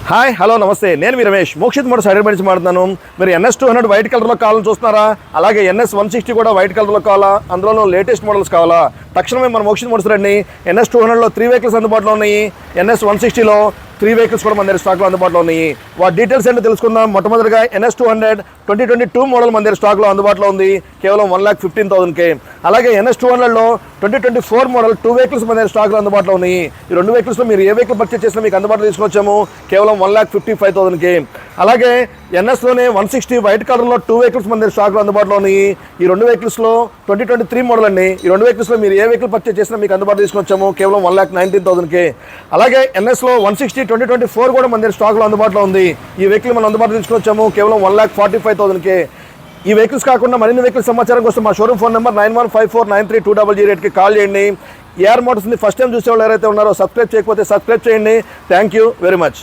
Hi hello నమస్తే, నేను మీ Ramesh Mokshith Motors Hyderabad నుంచి మాట్లాడుతున్నాను. మీరు NS200 వైట్ కలర్లో కావాలని చూస్తున్నారా? అలాగే NS160 కూడా వైట్ కలర్లో కావాలా? అందులోనూ లేటెస్ట్ మోడల్స్ కావాలా? తక్షణమే మన మోక్షిత్ మోటార్స్ రండి. NS200లో 3 వెహికల్స్ అందుబాటులో ఉన్నాయి. NS160లో 3 వెహికల్స్ కూడా మన దగ్గర స్టాక్లో అందుబాటులో ఉన్నాయి. వాటి డీటెయిల్స్ ఏంటో తెలుసుకుందాం. మొట్టమొదటిగా NS200 2022 మోడల్ మన దగ్గర స్టాక్లో అందుబాటులో ఉంది, కేవలం 1,15,000కే. అలాగే NS200లో 2024 మోడల్ 2 వెహికల్స్ మన దగ్గర స్టాక్లో అందుబాటులో ఉన్నాయి. ఈ 2 వెహికల్స్లో మీరు ఏ వెహికల్ పర్చేస్ చేసినా మీకు అందుబాటులో తీసుకొచ్చాము, కేవలం 1,55,000కే. అలాగే NSలోనే 160 వైట్ కలర్లో 2 వెహికల్స్ మన దగ్గర స్టాక్లో అందుబాటులో ఉన్నాయి. ఈ 2 వెహికల్స్లో 2023 మోడల్ అండి. ఈ 2 వెహికల్స్లో మీరు ఏ వెహికల్ పర్చేస్ చేసినా మీకు అందుబాటులో తీసుకొచ్చాము, కేవలం 1,19,000కే. అలాగే NSలో 160 2024 కూడా మన దగ్గర స్టాక్లో అందుబాటులో ఉంది. ఈ వెహికల్ మనం అందుబాటులో తీసుకొచ్చాము, కేవలం 1,45,000కే. ఈ వెహికల్స్ కాకుండా మరిన్ని వెహికల్స్ సమాచారం కోసం మా షోరూమ్ ఫోన్ నెంబర్ 9154932008కి కాల్ చేయండి. ఏఆర్ మోటార్స్ని ఫస్ట్ టైం చూసే వాళ్ళు ఎవరైతే ఉన్నారో సబ్స్క్రైబ్ చేయకపోతే సబ్స్క్రైబ్ చేయండి. Thank you very much.